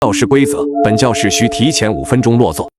教室规则：本教室需提前5分钟落座。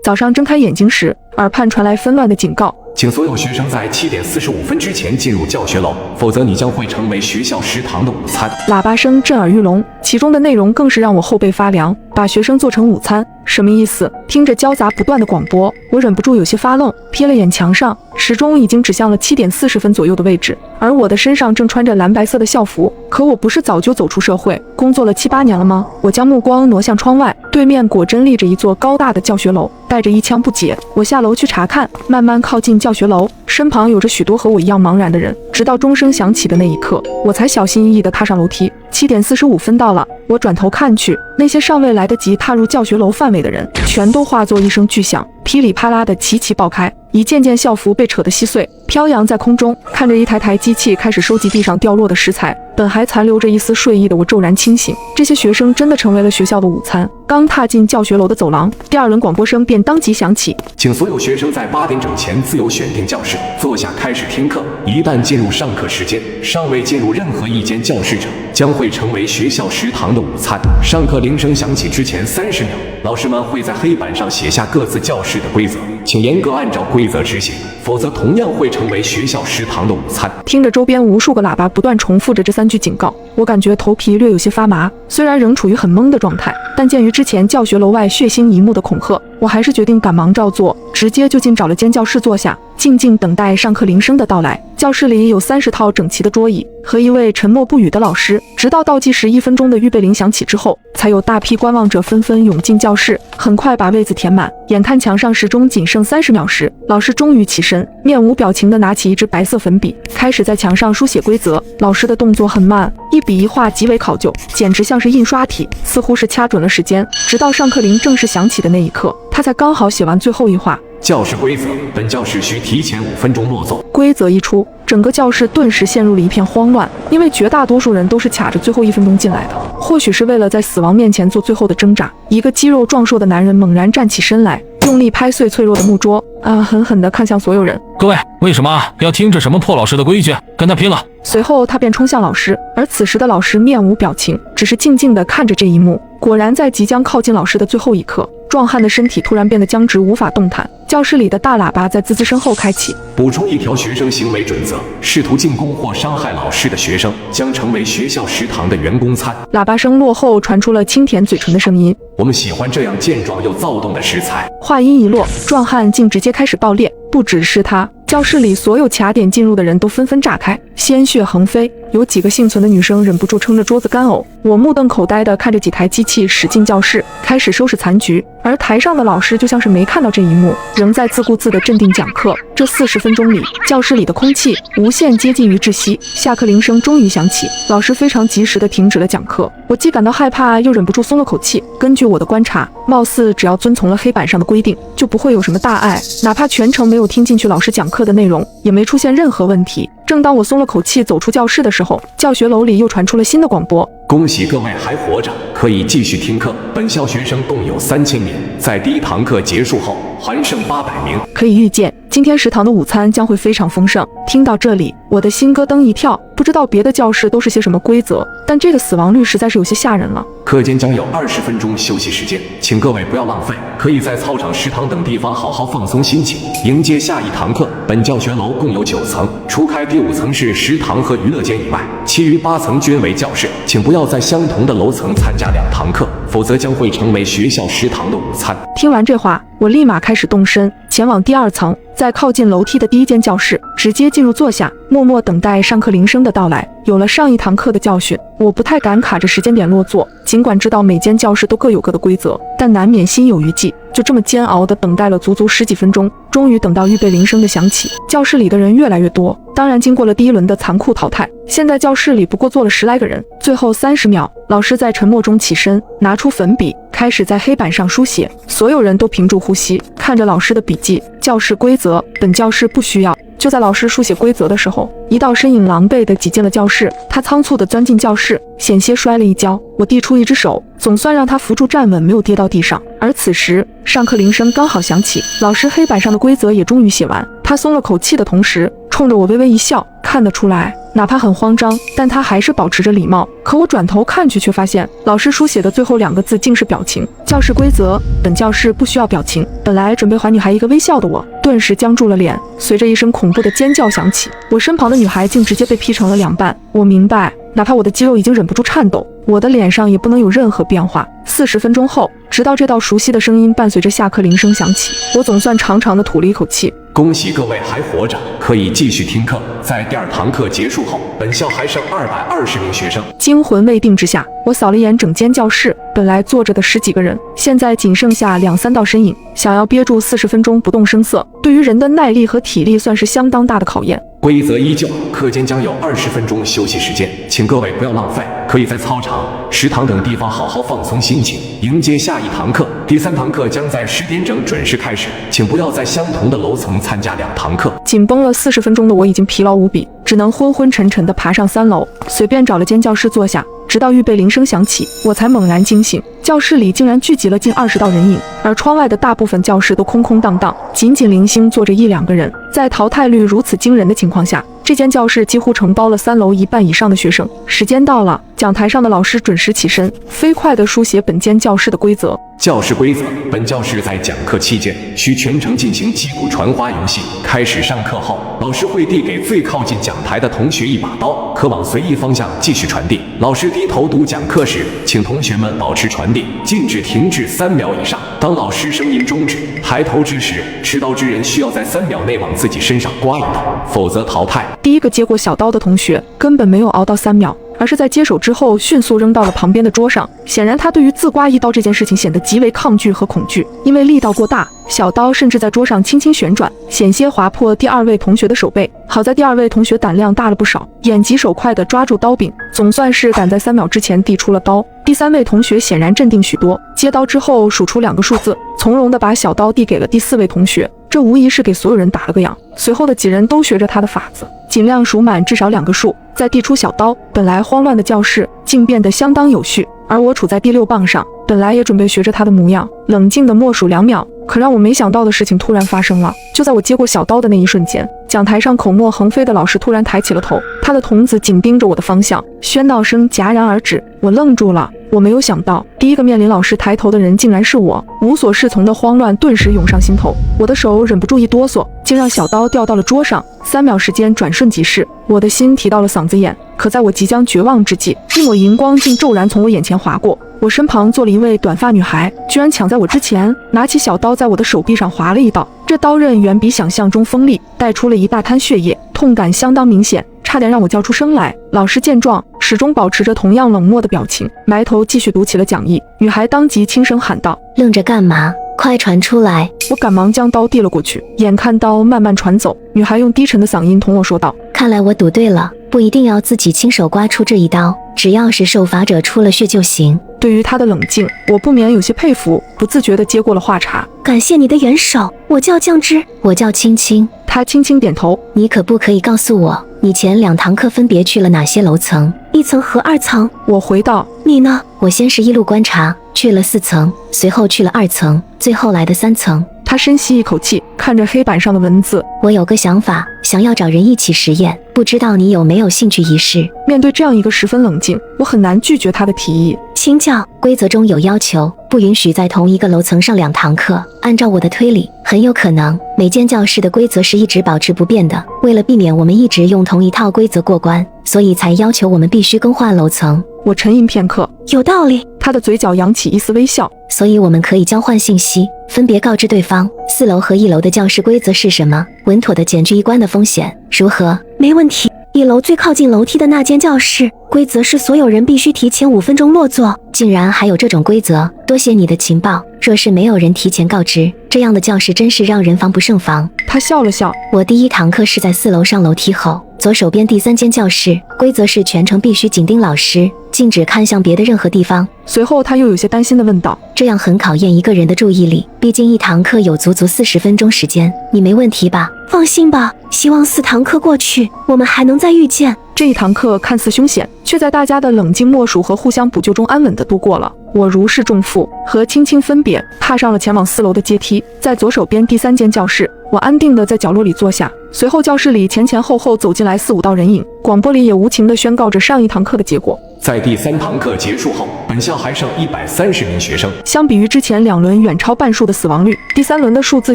早上睁开眼睛时，耳畔传来纷乱的警告：请所有学生在7点45分之前进入教学楼，否则你将会成为学校食堂的午餐。喇叭声震耳欲聋，其中的内容更是让我后背发凉。把学生做成午餐，什么意思？听着交杂不断的广播，我忍不住有些发愣，瞥了眼墙上，时钟已经指向了7点40分左右的位置，而我的身上正穿着蓝白色的校服。可我不是早就走出社会，工作了7、8年了吗？我将目光挪向窗外，对面果真立着一座高大的教学楼，带着一腔不解。我下楼去查看，慢慢靠近教学楼，身旁有着许多和我一样茫然的人。直到钟声响起的那一刻，我才小心翼翼地踏上楼梯。7点45分到了，我转头看去，那些尚未来得及踏入教学楼范围的人，全都化作一声巨响，噼里啪啦的齐齐爆开，一件件校服被扯得稀碎，飘扬在空中。看着一台台机器开始收集地上掉落的食材，本还残留着一丝睡意的我骤然清醒。这些学生真的成为了学校的午餐。刚踏进教学楼的走廊，第2轮广播声便当即响起：请所有学生在8点整前自由选定教室，坐下开始听课。一旦进入上课时间，尚未进入任何一间教室者，将会成为学校食堂的午餐。上课铃声响起之前30秒，老师们会在黑板上写下各自教室的规则，请严格按照规则执行，否则同样会成为学校食堂的午餐。听着周边无数个喇叭不断重复着这3句警告，我感觉头皮略有些发麻。虽然仍处于很懵的状态，但鉴于之前教学楼外血腥一幕的恐吓，我还是决定赶忙照做，直接就近找了间教室坐下，静静等待上课铃声的到来。教室里有30套整齐的桌椅和一位沉默不语的老师，直到倒计时1分钟的预备铃响起之后，才有大批观望者纷纷涌进教室，很快把位子填满。眼看墙上时钟仅剩30秒时，老师终于起身，面无表情地拿起一支白色粉笔，开始在墙上书写规则。老师的动作很慢，一笔一画极为考究，简直像是印刷体，似乎是掐准了时间。直到上课铃正式响起的那一刻，他才刚好写完最后一话。教室规则：本教室需提前5分钟落座。规则一出，整个教室顿时陷入了一片慌乱，因为绝大多数人都是卡着最后1分钟进来的。或许是为了在死亡面前做最后的挣扎，一个肌肉壮硕的男人猛然站起身来，用力拍碎脆弱的木桌，狠狠地看向所有人：各位，为什么要听这什么破老师的规矩？跟他拼了！随后他便冲向老师，而此时的老师面无表情，只是静静地看着这一幕。果然在即将靠近老师的最后一刻，壮汉的身体突然变得僵直，无法动弹。教室里的大喇叭在滋滋声后开启：补充一条学生行为准则，试图进攻或伤害老师的学生将成为学校食堂的员工餐。喇叭声落后，传出了轻舔嘴唇的声音：我们喜欢这样健壮又躁动的食材。话音一落，壮汉竟直接开始爆裂。不只是他，教室里所有卡点进入的人都纷纷炸开，鲜血横飞，有几个幸存的女生忍不住撑着桌子干呕。我目瞪口呆地看着几台机器驶进教室，开始收拾残局，而台上的老师就像是没看到这一幕，仍在自顾自地镇定讲课。这40分钟里，教室里的空气无限接近于窒息。下课铃声终于响起，老师非常及时地停止了讲课。我既感到害怕，又忍不住松了口气。根据我的观察，貌似只要遵从了黑板上的规定，就不会有什么大碍，哪怕全程没有听进去老师讲课的内容，也没出现任何问题。正当我松了口气走出教室的时候，教学楼里又传出了新的广播：恭喜各位还活着，可以继续听课。本校学生共有3000名，在第1堂课结束后还剩800名。可以预见，今天食堂的午餐将会非常丰盛。听到这里，我的心咯噔一跳，不知道别的教室都是些什么规则，但这个死亡率实在是有些吓人了。课间将有20分钟休息时间，请各位不要浪费，可以在操场、食堂等地方好好放松心情，迎接下一堂课。本教学楼共有9层，除开第5层是食堂和娱乐间以外，其余8层均为教室，请不要在相同的楼层参加2堂课，否则将会成为学校食堂的午餐。听完这话，我立马开始动身，前往第2层，在靠近楼梯的第1间教室直接进入坐下，默默等待上课铃声的到来。有了上一堂课的教训，我不太敢卡着时间点落座，尽管知道每间教室都各有各的规则，但难免心有余悸。就这么煎熬地等待了足足10几分钟，终于等到预备铃声的响起。教室里的人越来越多，当然经过了第1轮的残酷淘汰，现在教室里不过坐了10来个人。最后30秒，老师在沉默中起身，拿出粉笔，开始在黑板上书写。所有人都屏住呼吸，看着老师的笔记：教室规则，本教室不需要。就在老师书写规则的时候，一道身影狼狈地挤进了教室，他仓促地钻进教室，险些摔了一跤。我递出一只手，总算让他扶住站稳，没有跌到地上。而此时，上课铃声刚好响起，老师黑板上的规则也终于写完。他松了口气的同时，冲着我微微一笑，看得出来，哪怕很慌张，但他还是保持着礼貌。可我转头看去，却发现老师书写的最后2个字竟是表情。教室规则：本教室不需要表情。本来准备还女孩一个微笑的我，顿时僵住了脸。随着一声恐怖的尖叫响起，我身旁的女孩竟直接被劈成了2半。我明白，哪怕我的肌肉已经忍不住颤抖，我的脸上也不能有任何变化。40分钟后，直到这道熟悉的声音伴随着下课铃声响起，我总算长长的吐了一口气。恭喜各位还活着，可以继续听课。在第2堂课结束后，本校还剩220名学生。惊魂未定之下，我扫了一眼整间教室，本来坐着的10几个人，现在仅剩下2、3道身影。想要憋住40分钟不动声色，对于人的耐力和体力算是相当大的考验。规则依旧，课间将有20分钟休息时间，请各位不要浪费，可以在操场、食堂等地方好好放松心情，迎接下一堂课。第3堂课将在10点整准时开始，请不要在相同的楼层参加2堂课。紧绷了40分钟的我已经疲劳无比，只能昏昏沉沉地爬上3楼，随便找了间教室坐下。直到预备铃声响起，我才猛然惊醒。教室里竟然聚集了近20道人影，而窗外的大部分教室都空空荡荡，仅仅零星坐着1、2个人。在淘汰率如此惊人的情况下，这间教室几乎承包了3楼1半以上的学生。时间到了，讲台上的老师准时起身，飞快地书写本间教室的规则。教室规则：本教室在讲课期间需全程进行击鼓传花游戏。开始上课后，老师会递给最靠近讲台的同学一把刀，可往随意方向继续传递。老师低头读讲课时，请同学们保持传递，禁止停滞3秒以上。当老师声音终止，抬头之时，持刀之人需要在3秒内往自己身上刮一刀，否则淘汰。第一个接过小刀的同学根本没有熬到3秒，而是在接手之后迅速扔到了旁边的桌上。显然他对于自刮一刀这件事情显得极为抗拒和恐惧，因为力道过大，小刀甚至在桌上轻轻旋转，险些划破第2位同学的手背。好在第2位同学胆量大了不少，眼疾手快地抓住刀柄，总算是赶在3秒之前递出了刀。第3位同学显然镇定许多，接刀之后数出2个数字，从容地把小刀递给了第4位同学，这无疑是给所有人打了个样。随后的几人都学着他的法子，尽量数满至少2个数，再递出小刀。本来慌乱的教室竟变得相当有序，而我处在第6棒上，本来也准备学着他的模样，冷静地默数2秒。可让我没想到的事情突然发生了，就在我接过小刀的那一瞬间，讲台上口沫横飞的老师突然抬起了头，他的瞳子紧盯着我的方向，喧闹声戛然而止。我愣住了，我没有想到第一个面临老师抬头的人竟然是我，无所适从的慌乱顿时涌上心头，我的手忍不住一哆嗦，竟让小刀掉到了桌上。3秒时间转瞬即逝，我的心提到了嗓子眼。可在我即将绝望之际，一抹荧光竟骤然从我眼前划过，我身旁坐了一位短发女孩，居然抢在我之前，拿起小刀在我的手臂上划了一道。这刀刃远比想象中锋利，带出了一大滩血液，痛感相当明显，差点让我叫出声来。老师见状，始终保持着同样冷漠的表情，埋头继续读起了讲义。女孩当即轻声喊道：“愣着干嘛？快传出来！”我赶忙将刀递了过去，眼看刀慢慢传走，女孩用低沉的嗓音同我说道：“看来我赌对了，不一定要自己亲手刮出这一刀，只要是受罚者出了血就行。”对于她的冷静，我不免有些佩服，不自觉地接过了话茬：“感谢你的援手，我叫酱汁。”我叫青青。她轻轻点头：“你可不可以告诉我，你前2堂课分别去了哪些楼层？1层和2层。”我回道：“你呢？”我先是一路观察，去了4层，随后去了2层，最后来的3层。他深吸一口气，看着黑板上的文字：“我有个想法，想要找人一起实验，不知道你有没有兴趣一试？”面对这样一个十分冷静，我很难拒绝他的提议。请教，规则中有要求，不允许在同一个楼层上2堂课。按照我的推理，很有可能每间教室的规则是一直保持不变的。为了避免我们一直用同一套规则过关，所以才要求我们必须更换楼层。我沉吟片刻，有道理。他的嘴角扬起一丝微笑。所以我们可以交换信息，分别告知对方4楼和1楼的教室规则是什么，稳妥地减去一关的风险，如何？没问题。1楼最靠近楼梯的那间教室，规则是所有人必须提前5分钟落座。竟然还有这种规则，多谢你的情报。若是没有人提前告知，这样的教室真是让人防不胜防。他笑了笑。我第1堂课是在4楼上楼梯后，左手边第3间教室，规则是全程必须紧盯老师，禁止看向别的任何地方。随后他又有些担心地问道：这样很考验一个人的注意力，毕竟一堂课有足足40分钟时间，你没问题吧？放心吧，希望4堂课过去，我们还能再遇见。这一堂课看似凶险，却在大家的冷静默数和互相补救中安稳地度过了。我如释重负，和青青分别，踏上了前往4楼的阶梯。在左手边第3间教室，我安定地在角落里坐下。随后教室里前前后后走进来4、5道人影，广播里也无情地宣告着上一堂课的结果。在第3堂课结束后，本校还剩130名学生。相比于之前2轮远超半数的死亡率，第3轮的数字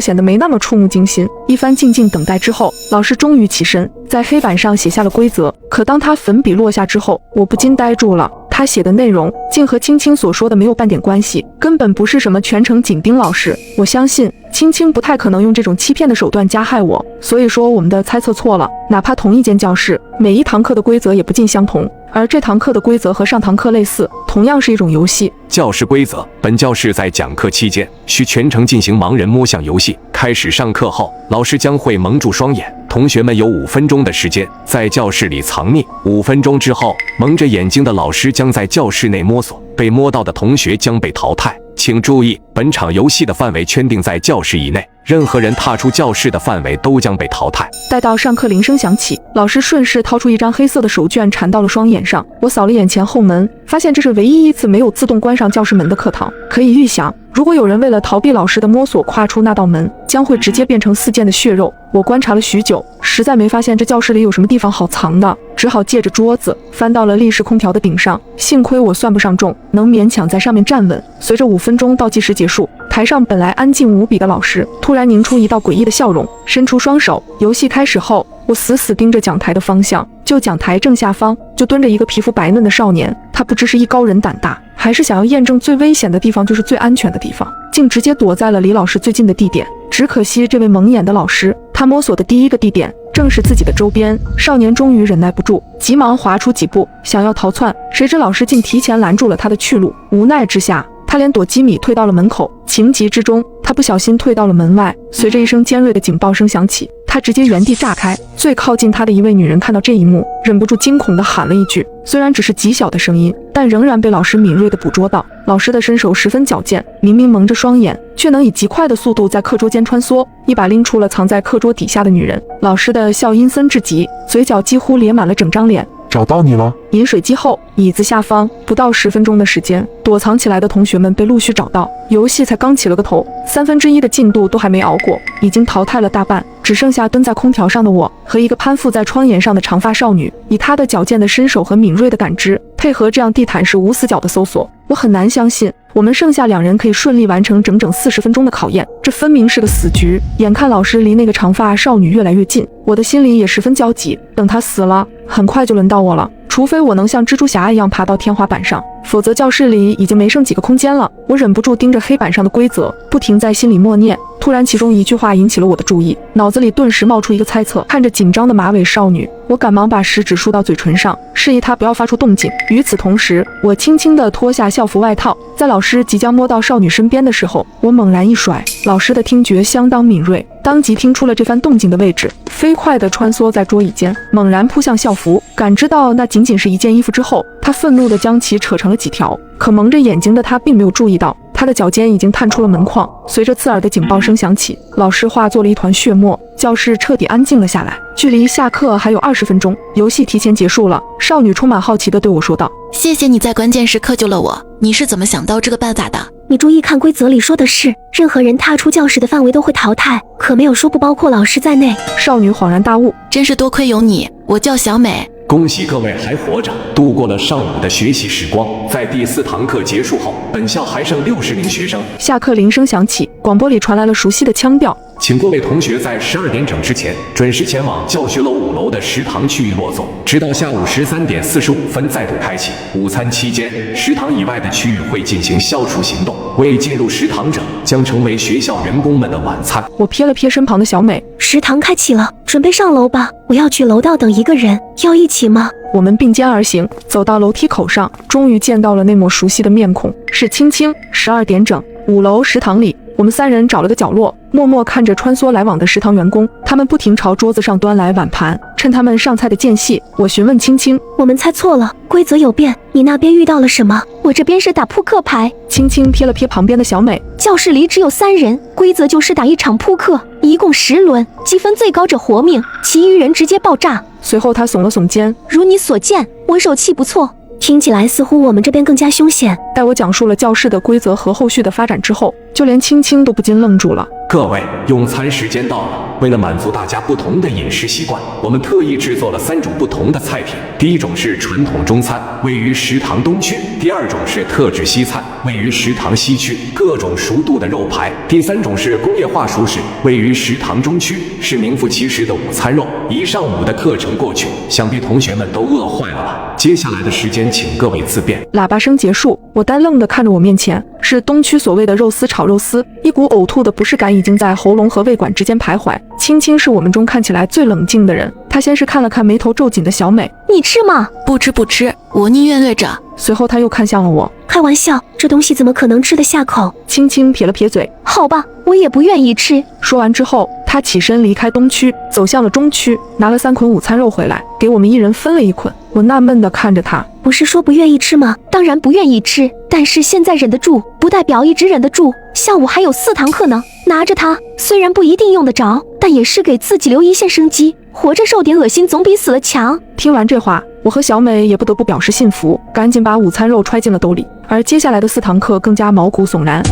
显得没那么触目惊心。一番静静等待之后，老师终于起身，在黑板上写下了规则。可当他粉笔落下之后，我不禁呆住了。他写的内容竟和青青所说的没有半点关系，根本不是什么全程紧盯老师。我相信青青不太可能用这种欺骗的手段加害我，所以说我们的猜测错了。哪怕同一间教室，每一堂课的规则也不尽相同，而这堂课的规则和上堂课类似，同样是一种游戏。教室规则：本教室在讲课期间需全程进行盲人摸象游戏。开始上课后，老师将会蒙住双眼，同学们有5分钟的时间在教室里藏匿。5分钟之后，蒙着眼睛的老师将在教室内摸索，被摸到的同学将被淘汰。请注意，本场游戏的范围圈定在教室以内，任何人踏出教室的范围都将被淘汰。待到上课铃声响起，老师顺势掏出一张黑色的手绢缠到了双眼上。我扫了眼前后门，发现这是唯一一次没有自动关上教室门的课堂。可以预想，如果有人为了逃避老师的摸索跨出那道门，将会直接变成4件的血肉。我观察了许久，实在没发现这教室里有什么地方好藏的，只好借着桌子翻到了立式空调的顶上。幸亏我算不上重，能勉强在上面站稳。随着5分钟倒计时结束，台上本来安静无比的老师突然凝出一道诡异的笑容，伸出双手。游戏开始后，我死死盯着讲台的方向，就讲台正下方就蹲着一个皮肤白嫩的少年。他不知是艺高人胆大，还是想要验证最危险的地方就是最安全的地方，竟直接躲在了离老师最近的地点。只可惜这位蒙眼的老师，他摸索的第一个地点正是自己的周边。少年终于忍耐不住，急忙滑出几步，想要逃窜，谁知老师竟提前拦住了他的去路。无奈之下，他连躲几米退到了门口，情急之中，他不小心退到了门外。随着一声尖锐的警报声响起，他直接原地炸开。最靠近他的一位女人看到这一幕，忍不住惊恐地喊了一句，虽然只是极小的声音，但仍然被老师敏锐地捕捉到。老师的身手十分矫健，明明蒙着双眼，却能以极快的速度在课桌间穿梭，一把拎出了藏在课桌底下的女人。老师的笑阴森至极，嘴角几乎咧满了整张脸。找到你了。饮水机后，椅子下方，不到10分钟的时间，躲藏起来的同学们被陆续找到。游戏才刚起了个头，1/3的进度都还没熬过，已经淘汰了大半，只剩下蹲在空调上的我和一个攀附在窗沿上的长发少女。以她的矫健的身手和敏锐的感知，配合这样地毯式无死角的搜索，我很难相信我们剩下2人可以顺利完成整整40分钟的考验。这分明是个死局。眼看老师离那个长发少女越来越近，我的心里也十分焦急。等她死了，很快就轮到我了。除非我能像蜘蛛侠一样爬到天花板上，否则教室里已经没剩几个空间了。我忍不住盯着黑板上的规则，不停在心里默念。突然其中一句话引起了我的注意，脑子里顿时冒出一个猜测。看着紧张的马尾少女，我赶忙把食指竖到嘴唇上，示意她不要发出动静。与此同时，我轻轻地脱下校服外套，在老师即将摸到少女身边的时候，我猛然一甩。老师的听觉相当敏锐，当即听出了这番动静的位置，飞快地穿梭在桌椅间，猛然扑向校服。感知到那仅仅是一件衣服之后，他愤怒地将其扯成了几条。可蒙着眼睛的他并没有注意到，他的脚尖已经探出了门框。随着刺耳的警报声响起，老师化作了一团血沫，教室彻底安静了下来。距离下课还有20分钟，游戏提前结束了。少女充满好奇地对我说道：谢谢你在关键时刻救了我，你是怎么想到这个办法的？你注意看，规则里说的是任何人踏出教室的范围都会淘汰，可没有说不包括老师在内。少女恍然大悟，真是多亏有你，我叫小美。恭喜各位还活着，度过了上午的学习时光。在第4堂课结束后，本校还剩60名学生。下课铃声响起，广播里传来了熟悉的腔调，请各位同学在12点整之前准时前往教学楼5楼的食堂区域落座，直到下午13点45分再度开启。午餐期间，食堂以外的区域会进行消除行动，未进入食堂者将成为学校员工们的晚餐。我瞥了瞥身旁的小美，食堂开启了，准备上楼吧。我要去楼道等一个人，要一起吗？我们并肩而行，走到楼梯口上，终于见到了那抹熟悉的面孔，是青青。12点整，5楼食堂里，我们3人找了个角落，默默看着穿梭来往的食堂员工，他们不停朝桌子上端来碗盘。趁他们上菜的间隙，我询问青青：“我们猜错了，规则有变，你那边遇到了什么？我这边是打扑克牌。”青青瞥了瞥旁边的小美，教室里只有3人，规则就是打一场扑克，一共10轮，积分最高者活命，其余人直接爆炸。随后他耸了耸肩：“如你所见，我手气不错。”听起来似乎我们这边更加凶险。待我讲述了教室的规则和后续的发展之后，就连青青都不禁愣住了。各位，用餐时间到了。为了满足大家不同的饮食习惯，我们特意制作了3种不同的菜品。第一种是传统中餐，位于食堂东区；第二种是特制西餐，位于食堂西区，各种熟度的肉排；第3种是工业化熟食，位于食堂中区，是名副其实的午餐肉。一上午的课程过去，想必同学们都饿坏了吧？接下来的时间，请各位自便。喇叭声结束，我呆愣地看着我面前是东区所谓的肉丝炒肉丝，一股呕吐的不适感已经在喉咙和胃管之间徘徊。青青是我们中看起来最冷静的人，她先是看了看眉头皱紧的小美：“你吃吗？”“不吃不吃，我宁愿饿着。”随后她又看向了我：“开玩笑，这东西怎么可能吃得下口？”青青撇了撇嘴：“好吧，我也不愿意吃。”说完之后，她起身离开东区，走向了中区，拿了3捆午餐肉回来，给我们1人分了1捆。我纳闷地看着她：“不是说不愿意吃吗？当然不愿意吃，但是现在忍得住，不代表一直忍得住。下午还有4堂课呢，拿着它，虽然不一定用得着，但也是给自己留一线生机。活着受点恶心总比死了强。”听完这话，我和小美也不得不表示信服，赶紧把午餐肉揣进了兜里。而接下来的4堂课更加毛骨悚然。